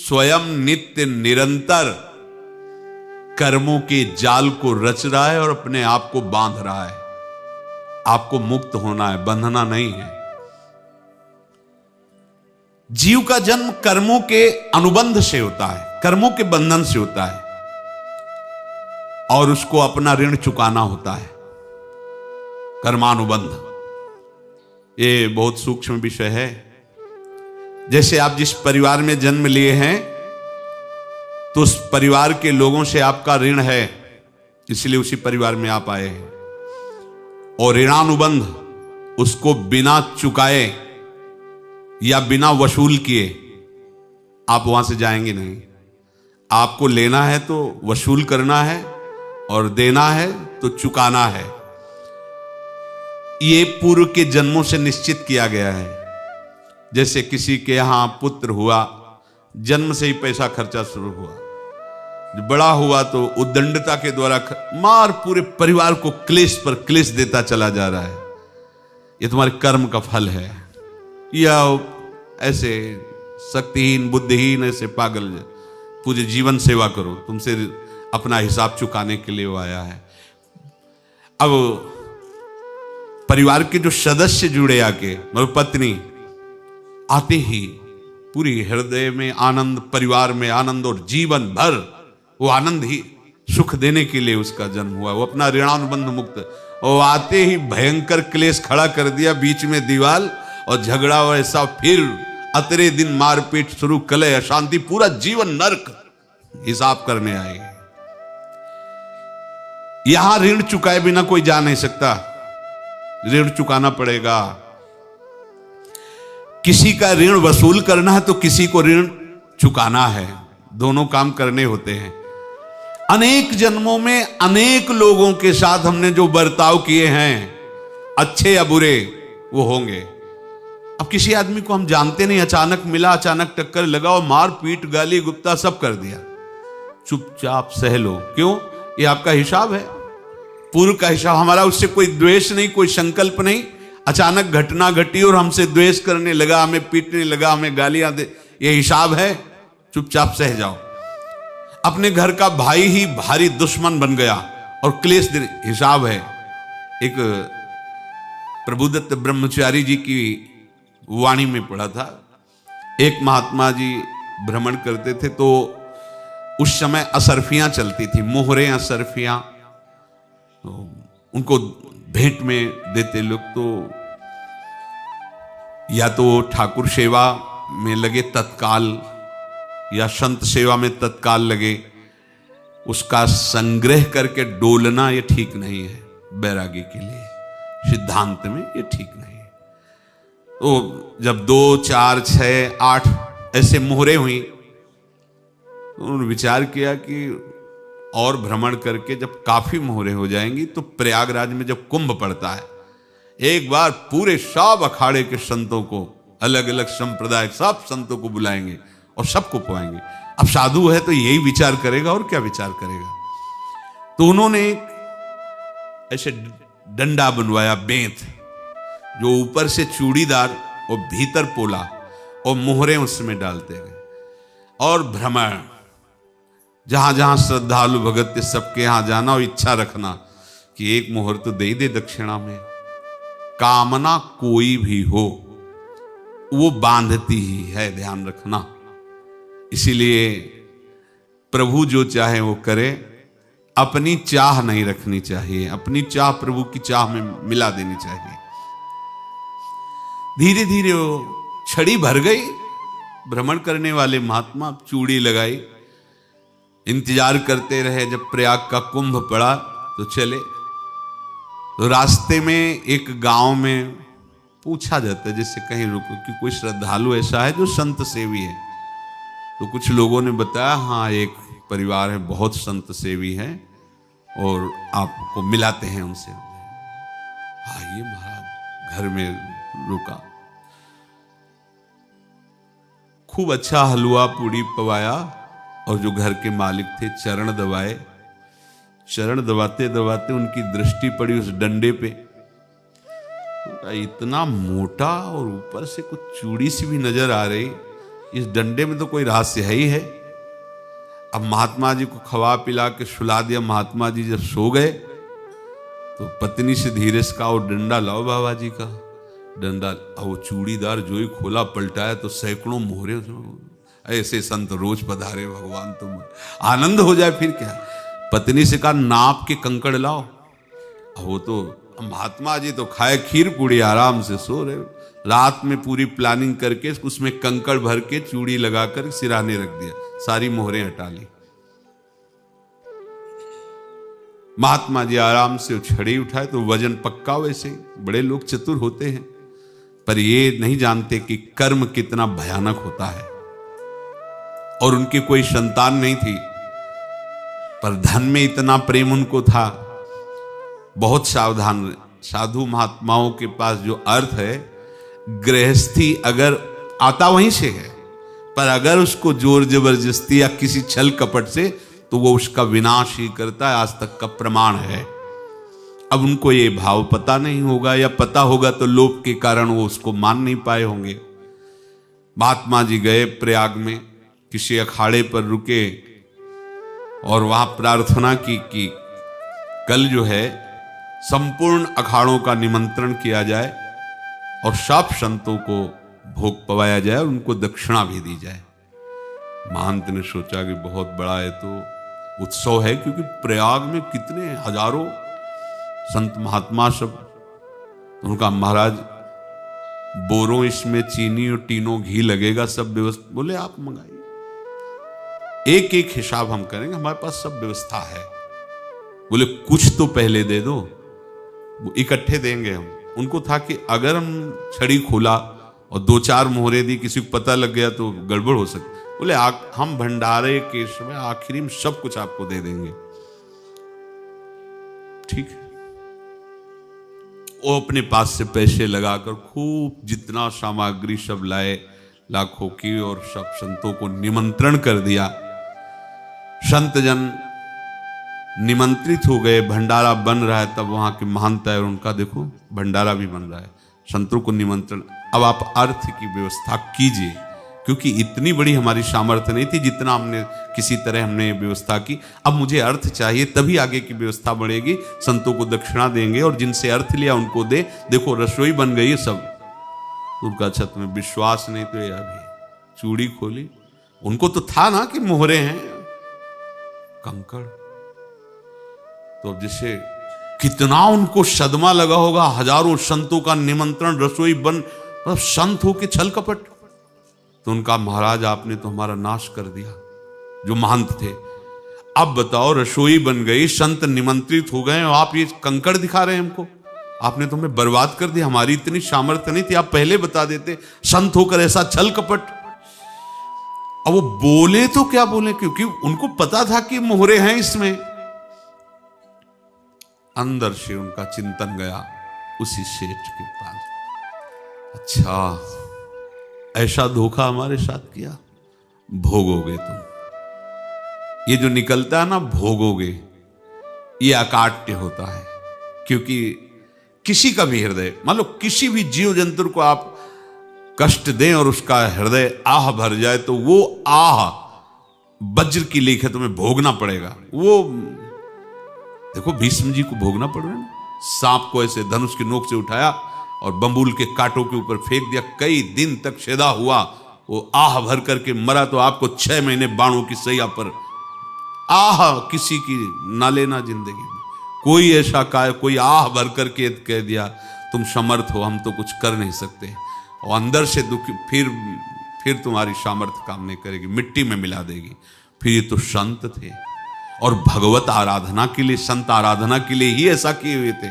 स्वयं नित्य निरंतर कर्मों के जाल को रच रहा है और अपने आप को बांध रहा है। आपको मुक्त होना है, बंधना नहीं है। जीव का जन्म कर्मों के अनुबंध से होता है, कर्मों के बंधन से होता है, और उसको अपना ऋण चुकाना होता है। कर्मानुबंध ये बहुत सूक्ष्म विषय है। जैसे आप जिस परिवार में जन्म लिए हैं तो उस परिवार के लोगों से आपका ऋण है, इसलिए उसी परिवार में आप आए हैं। और ऋणानुबंध उसको बिना चुकाए या बिना वसूल किए आप वहां से जाएंगे नहीं। आपको लेना है तो वसूल करना है, और देना है तो चुकाना है। ये पूर्व के जन्मों से निश्चित किया गया है। जैसे किसी के यहां पुत्र हुआ, जन्म से ही पैसा खर्चा शुरू हुआ, जब बड़ा हुआ तो उद्दंडता के द्वारा मार पूरे परिवार को क्लेश पर क्लेश देता चला जा रहा है। ये तुम्हारे कर्म का फल है। या ऐसे शक्तिहीन बुद्धिहीन ऐसे पागल पूरे जीवन सेवा करो, तुमसे अपना हिसाब चुकाने के लिए वो आया है। अब परिवार के जो सदस्य जुड़े आके, मतलब पत्नी आते ही पूरी हृदय में आनंद, परिवार में आनंद, और जीवन भर वो आनंद ही सुख देने के लिए उसका जन्म हुआ। वो अपना ऋणानुबंध मुक्त, और आते ही भयंकर क्लेश खड़ा कर दिया, बीच में दीवार और झगड़ा वैसा, फिर अतरे दिन मारपीट शुरू, कलह अशांति, पूरा जीवन नरक हिसाब करने आए। यहां ऋण चुकाए बिना कोई जा नहीं सकता, ऋण चुकाना पड़ेगा। किसी का ऋण वसूल करना है तो किसी को ऋण चुकाना है, दोनों काम करने होते हैं। अनेक जन्मों में अनेक लोगों के साथ हमने जो बर्ताव किए हैं, अच्छे या बुरे, वो होंगे। अब किसी आदमी को हम जानते नहीं, अचानक मिला, अचानक टक्कर लगा और मार पीट गाली गुप्ता सब कर दिया, चुपचाप सह लो। क्यों? ये आपका हिसाब है, पूर्व का हिसाब। हमारा उससे कोई द्वेष नहीं, कोई संकल्प नहीं। अचानक घटना घटी और हमसे द्वेष करने लगा, हमें पीटने लगा, हमें गालियां दे, ये हिसाब है, चुपचाप सह जाओ। अपने घर का भाई ही भारी दुश्मन बन गया और क्लेश दे, हिसाब है। एक प्रभुदत्त ब्रह्मचारी जी की वाणी में पढ़ा था, एक महात्मा जी भ्रमण करते थे तो उस समय असरफियां चलती थी, मोहरे असरफियां, तो उनको भेंट में देते लोग। तो या तो ठाकुर सेवा में लगे तत्काल, या संत सेवा में तत्काल लगे, उसका संग्रह करके डोलना ये ठीक नहीं है। बैरागी के लिए सिद्धांत में ये ठीक नहीं है। तो जब 2, 4, 6, 8 ऐसे मोहरे हुई तो उन्होंने विचार किया कि और भ्रमण करके जब काफी मोहरे हो जाएंगी तो प्रयागराज में जब कुंभ पड़ता है, एक बार पूरे सब अखाड़े के संतों को, अलग अलग संप्रदाय सब संतों को बुलाएंगे और सबको पुआएंगे। अब साधु है तो यही विचार करेगा, और क्या विचार करेगा। तो उन्होंने एक ऐसे डंडा बनवाया, बेंत, जो ऊपर से चूड़ीदार और भीतर पोला, और मोहरे उसमें डालते गए। और भ्रमण, जहां जहां श्रद्धालु भगत थे सबके यहां जाना और इच्छा रखना कि एक मोहर तो दे ही दे दक्षिणा में। कामना कोई भी हो वो बांधती ही है, ध्यान रखना। इसीलिए प्रभु जो चाहे वो करे, अपनी चाह नहीं रखनी चाहिए, अपनी चाह प्रभु की चाह में मिला देनी चाहिए। धीरे धीरे वो छड़ी भर गई। भ्रमण करने वाले महात्मा चूड़ी लगाई, इंतजार करते रहे। जब प्रयाग का कुंभ पड़ा तो चले। तो रास्ते में एक गांव में पूछा जाता है, जैसे कहीं रुको कि कोई श्रद्धालु ऐसा है जो संत सेवी है। तो कुछ लोगों ने बताया, हाँ एक परिवार है, बहुत संत सेवी है और आपको मिलाते हैं उनसे। आइए महाराज, घर में रुका, खूब अच्छा हलवा पूड़ी पवाया, और जो घर के मालिक थे चरण दबाए। चरण दबाते दबाते उनकी दृष्टि पड़ी उस डंडे पे, इतना मोटा और ऊपर से कुछ चूड़ी सी भी नजर आ रही। इस डंडे में तो कोई रहस्य है ही है। अब महात्मा जी को खवा पिला के सुला दिया। महात्मा जी जब सो गए तो पत्नी से धीरे से कहा, वो डंडा लाओ बाबा जी का। डंडा, वो चूड़ीदार जो ही खोला पलटाया तो सैकड़ों मोहरे उसमें। ऐसे संत रोज पधारे भगवान, तुम आनंद हो जाए फिर क्या। पत्नी से कहा, नाप के कंकड़ लाओ। वो तो महात्मा जी तो खाए खीर पूड़ी, आराम से सो रहे। रात में पूरी प्लानिंग करके उसमें कंकड़ भर के चूड़ी लगाकर सिराने रख दिया, सारी मोहरें हटा ली। महात्मा जी आराम से छड़ी उठाए तो वजन पक्का। वैसे बड़े लोग चतुर होते हैं, पर ये नहीं जानते कि कर्म कितना भयानक होता है। और उनकी कोई संतान नहीं थी, पर धन में इतना प्रेम उनको था। बहुत सावधान। साधु महात्माओं के पास जो अर्थ है, गृहस्थी अगर आता वहीं से है, पर अगर उसको जोर जबरदस्ती या किसी छल कपट से, तो वो उसका विनाश ही करता है। आज तक का प्रमाण है। अब उनको ये भाव पता नहीं होगा, या पता होगा तो लोभ के कारण वो उसको मान नहीं पाए होंगे। महात्मा जी गए प्रयाग में, किसी अखाड़े पर रुके और वहां प्रार्थना की कि कल जो है संपूर्ण अखाड़ों का निमंत्रण किया जाए और सब संतों को भोग पवाया जाए और उनको दक्षिणा भी दी जाए। महंत ने सोचा कि बहुत बड़ा है तो उत्सव है, क्योंकि प्रयाग में कितने हजारों संत महात्मा सब। उनका महाराज बोरों इसमें चीनी और टीनों घी लगेगा, सब व्यवस्था। बोले आप मंगाइए, एक एक हिसाब हम करेंगे, हमारे पास सब व्यवस्था है। बोले कुछ तो पहले दे दो, वो इकट्ठे देंगे हम। उनको था कि अगर हम छड़ी खोला और दो चार मोहरे दी, किसी को पता लग गया तो गड़बड़ हो सकती। बोले हम भंडारे के समय आखिरी में सब कुछ आपको दे देंगे। ठीक है। वो अपने पास से पैसे लगाकर खूब जितना सामग्री सब लाए, लाखों की, और सब संतों को निमंत्रण कर दिया। संत जन निमंत्रित हो गए, भंडारा बन रहा है। तब वहां के महंत है और उनका देखो भंडारा भी बन रहा है, संतों को निमंत्रण। अब आप अर्थ की व्यवस्था कीजिए, क्योंकि इतनी बड़ी हमारी सामर्थ्य नहीं थी जितना हमने किसी तरह हमने व्यवस्था की। अब मुझे अर्थ चाहिए, तभी आगे की व्यवस्था बढ़ेगी। संतों को दक्षिणा देंगे और जिनसे अर्थ लिया उनको दे। देखो रसोई बन गई है सब। उनका छत में विश्वास नहीं तो ये अभी चूड़ी खोली। उनको तो था ना कि मोहरे हैं, कंकड़। तो अब जैसे कितना उनको सदमा लगा होगा। हजारों संतों का निमंत्रण, रसोई बन, मतलब संत हो के छल कपट। तो उनका महाराज आपने तो हमारा नाश कर दिया, जो महंत थे। अब बताओ रसोई बन गई, संत निमंत्रित हो गए और आप ये कंकड़ दिखा रहे हैं हमको। आपने तो हमें बर्बाद कर दिया, हमारी इतनी सामर्थ्य नहीं थी, आप पहले बता देते। संत होकर ऐसा छल कपट। अब वो बोले तो क्या बोले, क्योंकि उनको पता था कि मोहरे हैं इसमें। अंदर से उनका चिंतन गया उसी सेठ के पास, अच्छा ऐसा धोखा हमारे साथ किया, भोगोगे तुम। ये जो निकलता है ना भोगोगे, ये अकाट्य होता है। क्योंकि किसी का भी हृदय, मान लो किसी भी जीव जंतु को आप कष्ट दें और उसका हृदय आह भर जाए, तो वो आह वज्र की लेख है, तुम्हें भोगना पड़ेगा। वो देखो भीष्म जी को भोगना पड़ रहा है ना। सांप को ऐसे धनुष की नोक से उठाया और बंबूल के कांटों के ऊपर फेंक दिया, कई दिन तक शेदा हुआ, वो आह भर करके मरा। तो आपको 6 महीने बाणों की सैया पर आह किसी की ना लेना जिंदगी में। कोई ऐसा कोई आह भर करके कह दिया तुम समर्थ हो, हम तो कुछ कर नहीं सकते, और अंदर से दुखी, फिर तुम्हारी सामर्थ्य काम नहीं करेगी, मिट्टी में मिला देगी। फिर ये तो संत थे और भगवत आराधना के लिए, संत आराधना के लिए ही ऐसा किए हुए थे।